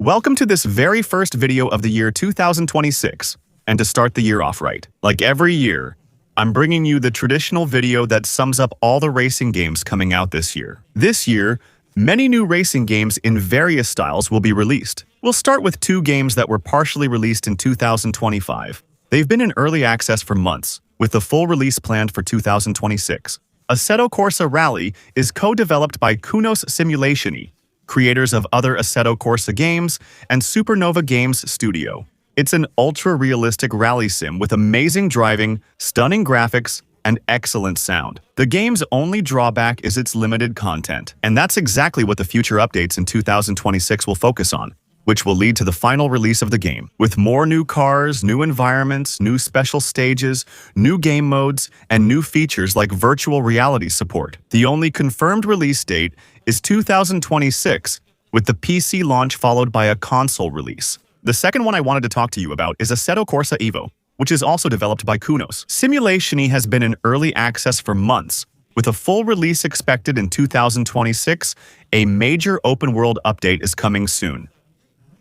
Welcome to this very first video of the year 2026. And to start the year off right, like every year, I'm bringing you the traditional video that sums up all the racing games coming out this year. This year, many new racing games in various styles will be released. We'll start with two games that were partially released in 2025. They've been in early access for months, with the full release planned for 2026. Assetto Corsa Rally is co-developed by Kunos Simulationi, creators of other Assetto Corsa games, and Supernova Games Studio. It's an ultra-realistic rally sim with amazing driving, stunning graphics, and excellent sound. The game's only drawback is its limited content, and that's exactly what the future updates in 2026 will focus on, which will lead to the final release of the game, with more new cars, new environments, new special stages, new game modes, and new features like virtual reality support. The only confirmed release date is 2026, with the PC launch followed by a console release. The second one I wanted to talk to you about is Assetto Corsa Evo, which is also developed by Kunos. Simulationi has been in early access for months, with a full release expected in 2026. A major open-world update is coming soon.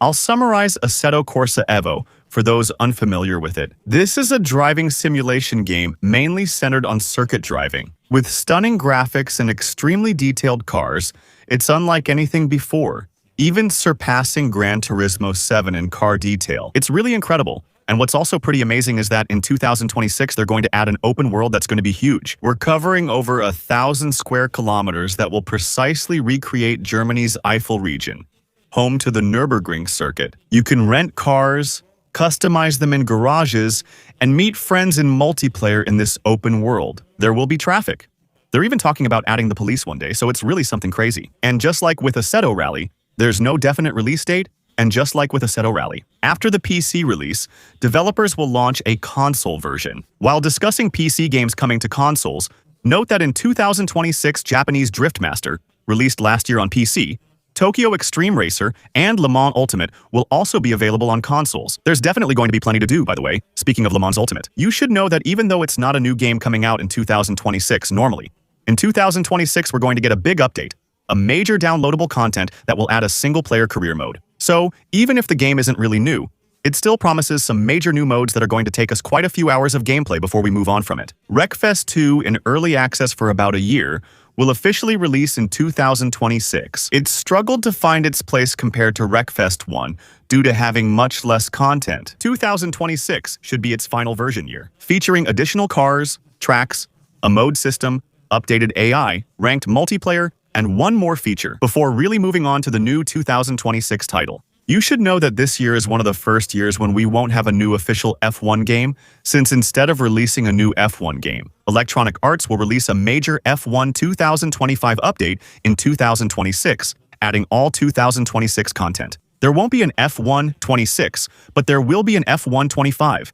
I'll summarize Assetto Corsa Evo for those unfamiliar with it. This is a driving simulation game mainly centered on circuit driving. With stunning graphics and extremely detailed cars, it's unlike anything before, even surpassing Gran Turismo 7 in car detail. It's really incredible. And what's also pretty amazing is that in 2026, they're going to add an open world that's going to be huge. We're covering over 1,000 square kilometers that will precisely recreate Germany's Eifel region, home to the Nürburgring circuit. You can rent cars, customize them in garages, and meet friends in multiplayer in this open world. There will be traffic. They're even talking about adding the police one day, so it's really something crazy. And just like with Assetto Rally, there's no definite release date, and just like with Assetto Rally, after the PC release, developers will launch a console version. While discussing PC games coming to consoles, note that in 2026, Japanese Driftmaster, released last year on PC, Tokyo Extreme Racer, and Le Mans Ultimate will also be available on consoles. There's definitely going to be plenty to do, by the way. Speaking of Le Mans Ultimate, you should know that even though it's not a new game coming out in 2026 normally, in 2026 we're going to get a big update, a major downloadable content that will add a single-player career mode. So, even if the game isn't really new, it still promises some major new modes that are going to take us quite a few hours of gameplay before we move on from it. Wreckfest 2, in early access for about a year, will officially release in 2026. It struggled to find its place compared to Wreckfest 1 due to having much less content. 2026 should be its final version year, featuring additional cars, tracks, a mode system, updated AI, ranked multiplayer, and one more feature before really moving on to the new 2026 title. You should know that this year is one of the first years when we won't have a new official F1 game, since instead of releasing a new F1 game, Electronic Arts will release a major F1 2025 update in 2026, adding all 2026 content. There won't be an F1 26, but there will be an F1 25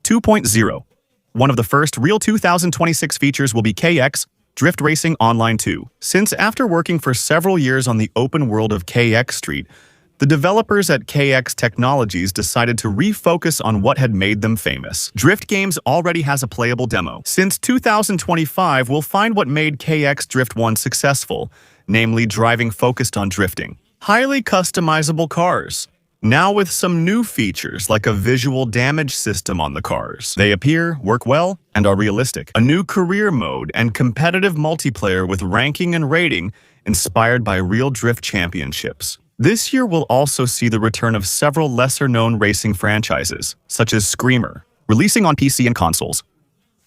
2.0. One of the first real 2026 features will be KX Drift Racing Online 2. Since after working for several years on the open world of KX Street, the developers at KX Technologies decided to refocus on what had made them famous. Drift Games already has a playable demo. Since 2025, we'll find what made KX Drift 1 successful, namely driving focused on drifting. Highly customizable cars, now with some new features like a visual damage system on the cars. They appear, work well, and are realistic. A new career mode and competitive multiplayer with ranking and rating inspired by real drift championships. This year will also see the return of several lesser-known racing franchises, such as Screamer, releasing on PC and consoles.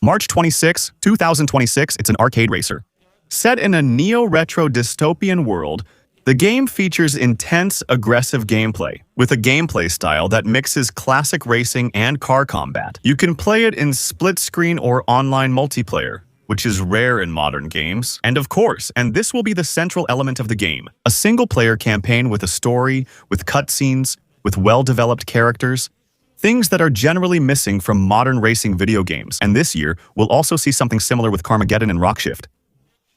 March 26, 2026, it's an arcade racer. Set in a neo-retro dystopian world, the game features intense, aggressive gameplay, with a gameplay style that mixes classic racing and car combat. You can play it in split-screen or online multiplayer, which is rare in modern games. And of course, and this will be the central element of the game, a single-player campaign with a story, with cutscenes, with well-developed characters, things that are generally missing from modern racing video games. And this year, we'll also see something similar with Carmageddon and Rockshift.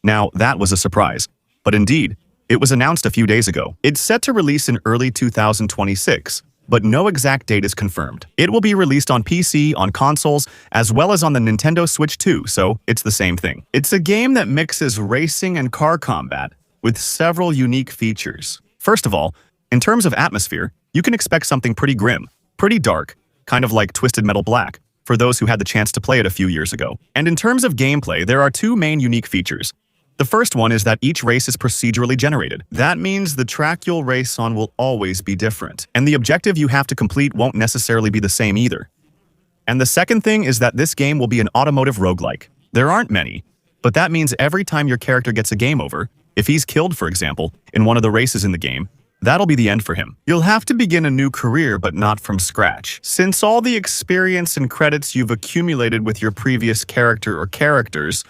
Now, that was a surprise, but indeed, it was announced a few days ago. It's set to release in early 2026, but no exact date is confirmed. It will be released on PC, on consoles, as well as on the Nintendo Switch 2, so it's the same thing. It's a game that mixes racing and car combat with several unique features. First of all, In terms of atmosphere, you can expect something pretty grim, pretty dark, kind of like Twisted Metal Black, for those who had the chance to play it a few years ago. And in terms of gameplay, there are two main unique features. The first one is that each race is procedurally generated. That means the track you'll race on will always be different, and the objective you have to complete won't necessarily be the same either. And the second thing is that this game will be an automotive roguelike. There aren't many, but that means every time your character gets a game over, if he's killed, for example, in one of the races in the game, that'll be the end for him. You'll have to begin a new career, but not from scratch. Since all the experience and credits you've accumulated with your previous character or characters,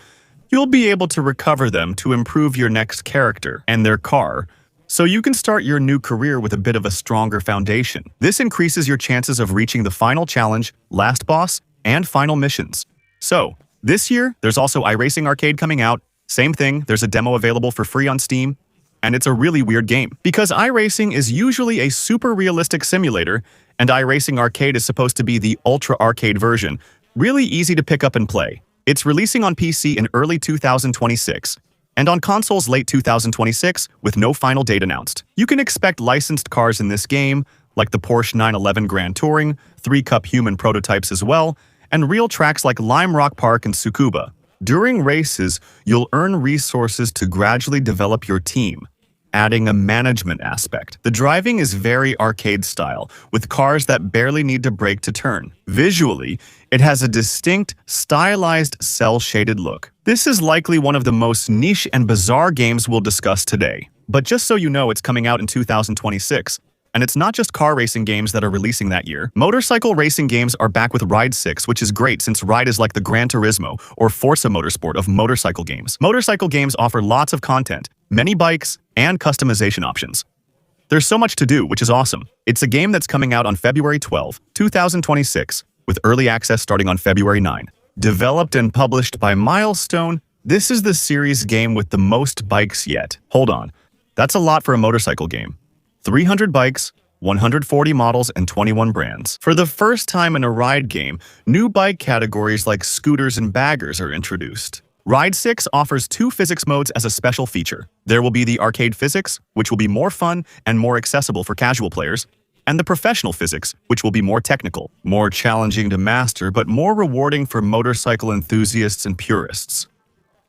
you'll be able to recover them to improve your next character and their car, so you can start your new career with a bit of a stronger foundation. This increases your chances of reaching the final challenge, last boss, and final missions. So, this year, there's also iRacing Arcade coming out. Same thing, there's a demo available for free on Steam, and it's a really weird game. Because iRacing is usually a super realistic simulator, and iRacing Arcade is supposed to be the ultra arcade version, really easy to pick up and play. It's releasing on PC in early 2026, and on consoles late 2026 with no final date announced. You can expect licensed cars in this game, like the Porsche 911 Grand Touring, 3-Cup human prototypes as well, and real tracks like Lime Rock Park and Tsukuba. During races, you'll earn resources to gradually develop your team, adding a management aspect. The driving is very arcade style, with cars that barely need to brake to turn. Visually, it has a distinct, stylized, cel-shaded look. This is likely one of the most niche and bizarre games we'll discuss today. But just so you know, it's coming out in 2026. And it's not just car racing games that are releasing that year. Motorcycle racing games are back with Ride 6, which is great since Ride is like the Gran Turismo or Forza Motorsport of motorcycle games. Motorcycle games offer lots of content, many bikes, and customization options. There's so much to do, which is awesome. It's a game that's coming out on February 12, 2026, with early access starting on February 9. Developed and published by Milestone, this is the series game with the most bikes yet. Hold on, that's a lot for a motorcycle game. 300 bikes, 140 models, and 21 brands. For the first time in a ride game, new bike categories like scooters and baggers are introduced. Ride 6 offers 2 physics modes as a special feature. There will be the arcade physics, which will be more fun and more accessible for casual players, and the professional physics, which will be more technical, more challenging to master, but more rewarding for motorcycle enthusiasts and purists.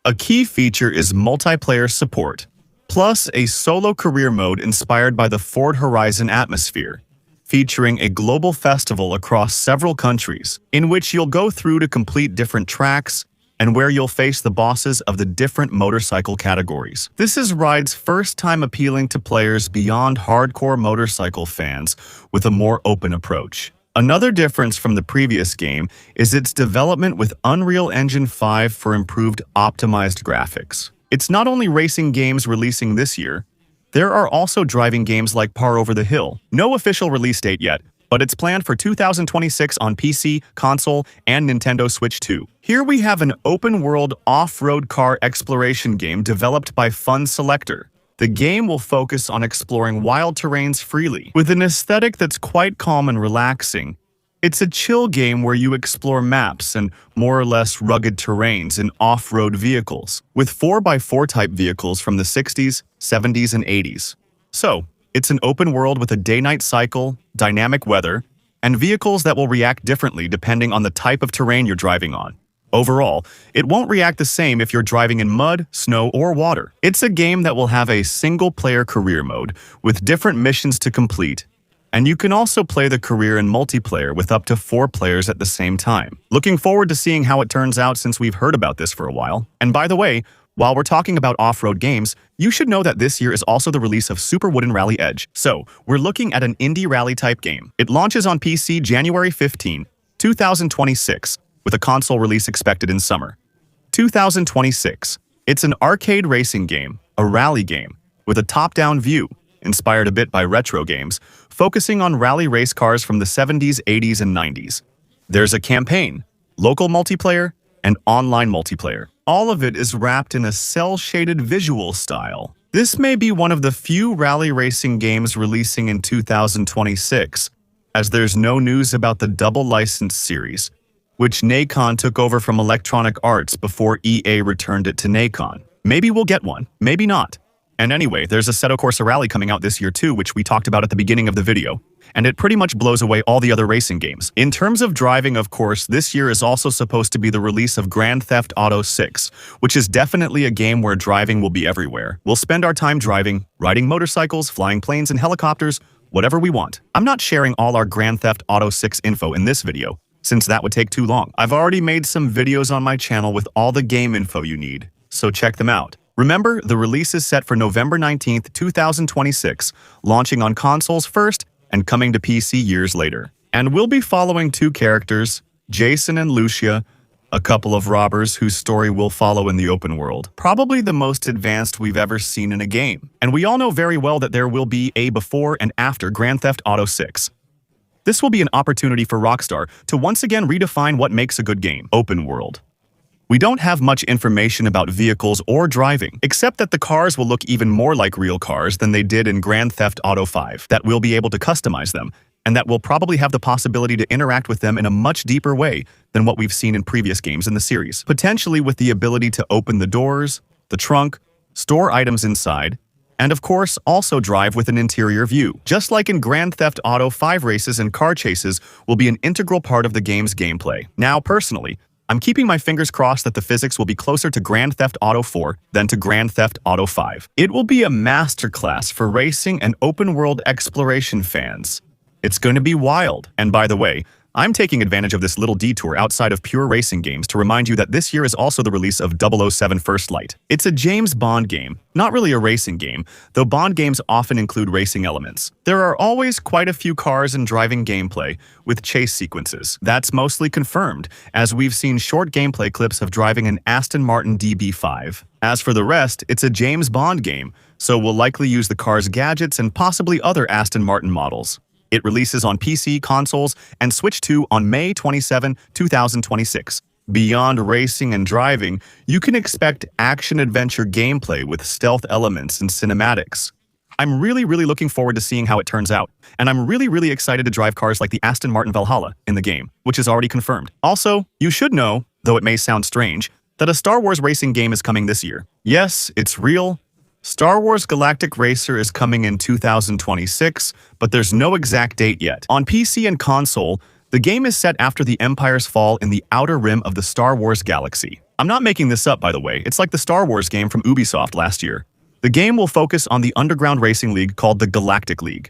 A key feature is multiplayer support, plus a solo career mode inspired by the Ford Horizon atmosphere, featuring a global festival across several countries, in which you'll go through to complete different tracks, and where you'll face the bosses of the different motorcycle categories. This is Ride's first time appealing to players beyond hardcore motorcycle fans with a more open approach. Another difference from the previous game is its development with Unreal Engine 5 for improved optimized graphics. It's not only racing games releasing this year, there are also driving games like Par Over the Hill. No official release date yet, but it's planned for 2026 on PC, console, and Nintendo Switch 2. Here we have an open-world off-road car exploration game developed by Fun Selector. The game will focus on exploring wild terrains freely, with an aesthetic that's quite calm and relaxing. It's a chill game where you explore maps and more or less rugged terrains in off-road vehicles, with 4x4 type vehicles from the 60s, 70s, and 80s. So, it's an open world with a day-night cycle, dynamic weather, and vehicles that will react differently depending on the type of terrain you're driving on. Overall, it won't react the same if you're driving in mud, snow, or water. It's a game that will have a single-player career mode with different missions to complete, and you can also play the career in multiplayer with up to 4 players at the same time. Looking forward to seeing how it turns out since we've heard about this for a while. And by the way, while we're talking about off-road games, you should know that this year is also the release of Super Wooden Rally Edge. So, we're looking at an indie rally-type game. It launches on PC January 15, 2026, with a console release expected in summer 2026. It's an arcade racing game, a rally game, with a top-down view, inspired a bit by retro games, focusing on rally race cars from the 70s, 80s, and 90s. There's a campaign, local multiplayer, and online multiplayer. All of it is wrapped in a cel-shaded visual style. This may be one of the few rally racing games releasing in 2026, as there's no news about the double license series, which Nacon took over from Electronic Arts before EA returned it to Nacon. Maybe we'll get one, maybe not. And anyway, there's Assetto Corsa Rally coming out this year too, which we talked about at the beginning of the video, and it pretty much blows away all the other racing games. In terms of driving, of course, this year is also supposed to be the release of Grand Theft Auto 6, which is definitely a game where driving will be everywhere. We'll spend our time driving, riding motorcycles, flying planes and helicopters, whatever we want. I'm not sharing all our Grand Theft Auto 6 info in this video, since that would take too long. I've already made some videos on my channel with all the game info you need, so check them out. Remember, the release is set for November 19th, 2026, launching on consoles first and coming to PC years later. And we'll be following two characters, Jason and Lucia, a couple of robbers whose story will follow in the open world. Probably the most advanced we've ever seen in a game. And we all know very well that there will be a before and after Grand Theft Auto 6. This will be an opportunity for Rockstar to once again redefine what makes a good game: open world. We don't have much information about vehicles or driving, except that the cars will look even more like real cars than they did in Grand Theft Auto 5, that we'll be able to customize them, and that we'll probably have the possibility to interact with them in a much deeper way than what we've seen in previous games in the series. Potentially with the ability to open the doors, the trunk, store items inside, and of course also drive with an interior view. Just like in Grand Theft Auto 5, races and car chases will be an integral part of the game's gameplay. Now, personally, I'm keeping my fingers crossed that the physics will be closer to Grand Theft Auto 4 than to Grand Theft Auto 5. It will be a masterclass for racing and open-world exploration fans. It's going to be wild. And by the way, I'm taking advantage of this little detour outside of pure racing games to remind you that this year is also the release of 007 First Light. It's a James Bond game, not really a racing game, though Bond games often include racing elements. There are always quite a few cars and driving gameplay, with chase sequences. That's mostly confirmed, as we've seen short gameplay clips of driving an Aston Martin DB5. As for the rest, it's a James Bond game, so we'll likely use the car's gadgets and possibly other Aston Martin models. It releases on PC, consoles, and Switch 2 on May 27, 2026. Beyond racing and driving, you can expect action-adventure gameplay with stealth elements and cinematics. I'm really looking forward to seeing how it turns out, and I'm really excited to drive cars like the Aston Martin Valhalla in the game, which is already confirmed. Also, you should know, though it may sound strange, that a Star Wars racing game is coming this year. Yes, it's real. Star Wars Galactic Racer is coming in 2026, but there's no exact date yet. On PC and console, the game is set after the Empire's fall in the outer rim of the Star Wars galaxy. I'm not making this up, by the way. It's like the Star Wars game from Ubisoft last year. The game will focus on the underground racing league called the Galactic League.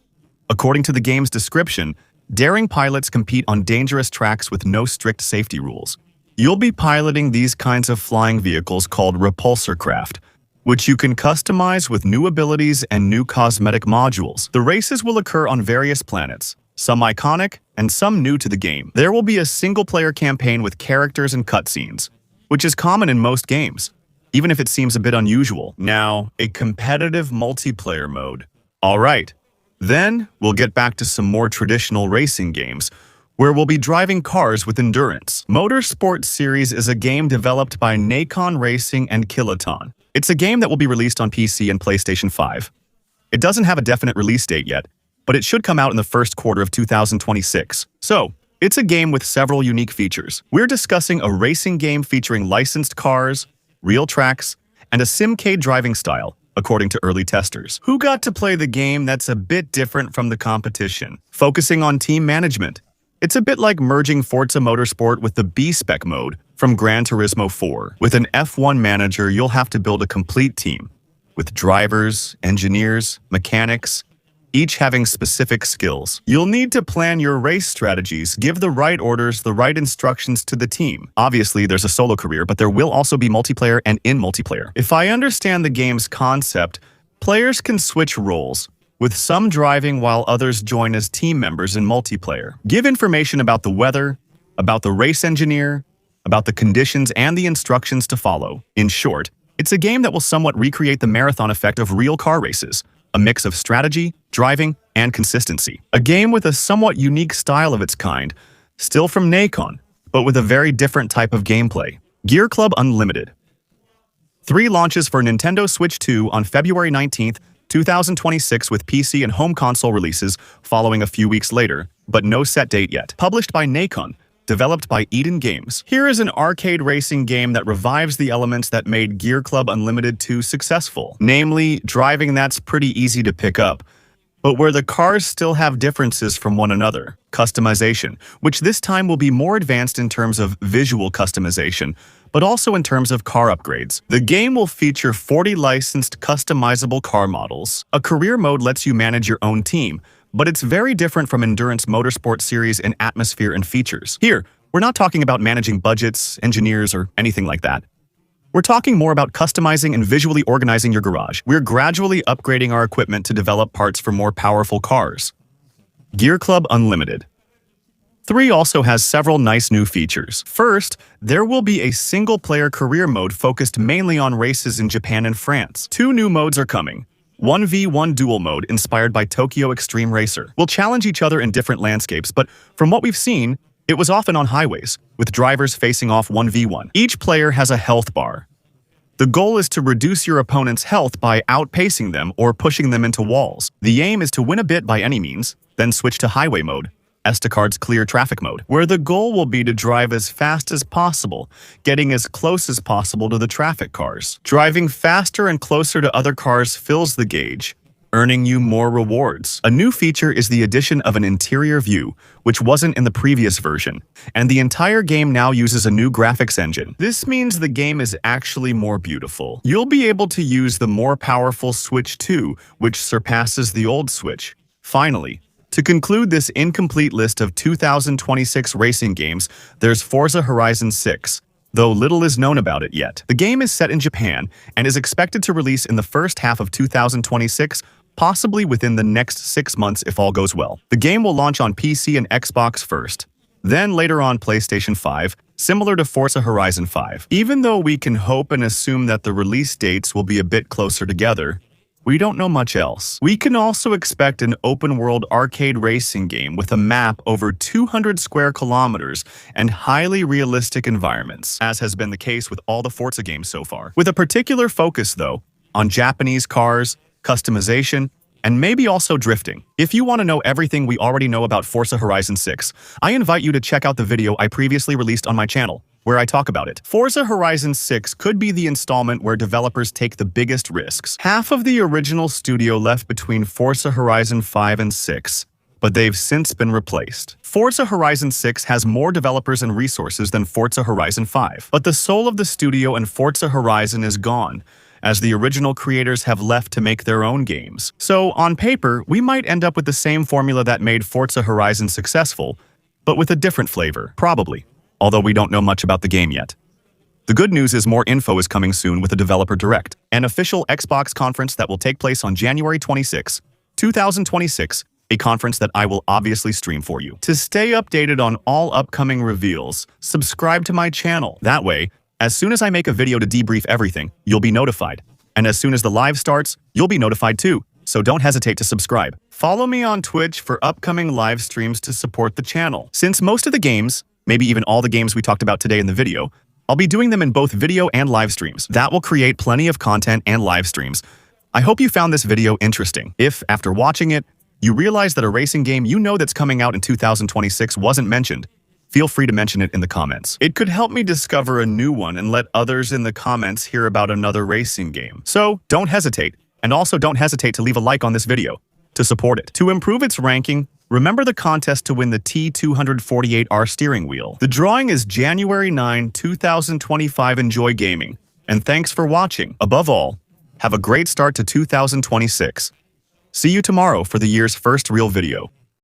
According to the game's description, daring pilots compete on dangerous tracks with no strict safety rules. You'll be piloting these kinds of flying vehicles called repulsor craft, which you can customize with new abilities and new cosmetic modules. The races will occur on various planets, some iconic and some new to the game. There will be a single-player campaign with characters and cutscenes, which is common in most games, even if it seems a bit unusual. Now, a competitive multiplayer mode. Alright, then we'll get back to some more traditional racing games, where we'll be driving cars with endurance. Motorsport Series is a game developed by Nacon Racing and Kiloton. It's a game that will be released on PC and PlayStation 5. It doesn't have a definite release date yet, but it should come out in the first quarter of 2026. So, it's a game with several unique features. We're discussing a racing game featuring licensed cars, real tracks, and a simcade driving style, according to early testers, who got to play the game that's a bit different from the competition, focusing on team management. It's a bit like merging Forza Motorsport with the B-Spec mode from Gran Turismo 4. With an F1 manager, you'll have to build a complete team, with drivers, engineers, mechanics, each having specific skills. You'll need to plan your race strategies, give the right orders, the right instructions to the team. Obviously, there's a solo career, but there will also be multiplayer and in multiplayer. If I understand the game's concept, players can switch roles, with some driving while others join as team members in multiplayer. Give information about the weather, about the race engineer, about the conditions and the instructions to follow. In short, it's a game that will somewhat recreate the marathon effect of real car races, a mix of strategy, driving, and consistency. A game with a somewhat unique style of its kind, still from Nacon, but with a very different type of gameplay. Gear Club Unlimited. 3 launches for Nintendo Switch 2 on February 19th, 2026 with PC and home console releases following a few weeks later, but no set date yet. Published by Nacon, developed by Eden Games. Here is an arcade racing game that revives the elements that made Gear Club Unlimited 2 successful. Namely, driving that's pretty easy to pick up, but where the cars still have differences from one another. Customization, which this time will be more advanced in terms of visual customization, but also in terms of car upgrades. The game will feature 40 licensed customizable car models. A career mode lets you manage your own team, but it's very different from Endurance Motorsport series in atmosphere and features. Here, we're not talking about managing budgets, engineers, or anything like that. We're talking more about customizing and visually organizing your garage. We're gradually upgrading our equipment to develop parts for more powerful cars. Gear Club Unlimited 3 also has several nice new features. First, there will be a single-player career mode focused mainly on races in Japan and France. 2 new modes are coming. 1v1 duel mode, inspired by Tokyo Extreme Racer, will challenge each other in different landscapes, but from what we've seen, it was often on highways, with drivers facing off 1v1. Each player has a health bar. The goal is to reduce your opponent's health by outpacing them or pushing them into walls. The aim is to win a bit by any means, then switch to highway mode, Estacard's clear traffic mode, where the goal will be to drive as fast as possible, getting as close as possible to the traffic cars. Driving faster and closer to other cars fills the gauge, earning you more rewards. A new feature is the addition of an interior view, which wasn't in the previous version, and the entire game now uses a new graphics engine. This means the game is actually more beautiful. You'll be able to use the more powerful Switch 2, which surpasses the old Switch. Finally, to conclude this incomplete list of 2026 racing games, there's Forza Horizon 6, though little is known about it yet. The game is set in Japan and is expected to release in the first half of 2026, possibly within the next 6 months if all goes well. The game will launch on PC and Xbox first, then later on PlayStation 5, similar to Forza Horizon 5. Even though we can hope and assume that the release dates will be a bit closer together, we don't know much else. We can also expect an open-world arcade racing game with a map over 200 square kilometers and highly realistic environments, as has been the case with all the Forza games so far. With a particular focus, though, on Japanese cars, customization, and maybe also drifting. If you want to know everything we already know about Forza Horizon 6, I invite you to check out the video I previously released on my channel, where I talk about it. Forza Horizon 6 could be the installment where developers take the biggest risks. Half of the original studio left between Forza Horizon 5 and 6, but they've since been replaced. Forza Horizon 6 has more developers and resources than Forza Horizon 5, but the soul of the studio and Forza Horizon is gone, as the original creators have left to make their own games. So, on paper, we might end up with the same formula that made Forza Horizon successful, but with a different flavor, probably, although we don't know much about the game yet. The good news is more info is coming soon with a developer direct, an official Xbox conference that will take place on January 26, 2026, a conference that I will obviously stream for you. To stay updated on all upcoming reveals, subscribe to my channel. That way, as soon as I make a video to debrief everything, you'll be notified. And as soon as the live starts, you'll be notified too, so don't hesitate to subscribe. Follow me on Twitch for upcoming live streams to support the channel. Since most of the games, maybe even all the games we talked about today in the video, I'll be doing them in both video and live streams. That will create plenty of content and live streams. I hope you found this video interesting. If, after watching it, you realize that a racing game you know that's coming out in 2026 wasn't mentioned, feel free to mention it in the comments. It could help me discover a new one and let others in the comments hear about another racing game. So don't hesitate, and also don't hesitate to leave a like on this video to support it. To improve its ranking, remember the contest to win the T248R steering wheel. The drawing is January 9, 2025. Enjoy gaming, and thanks for watching. Above all, have a great start to 2026. See you tomorrow for the year's first real video.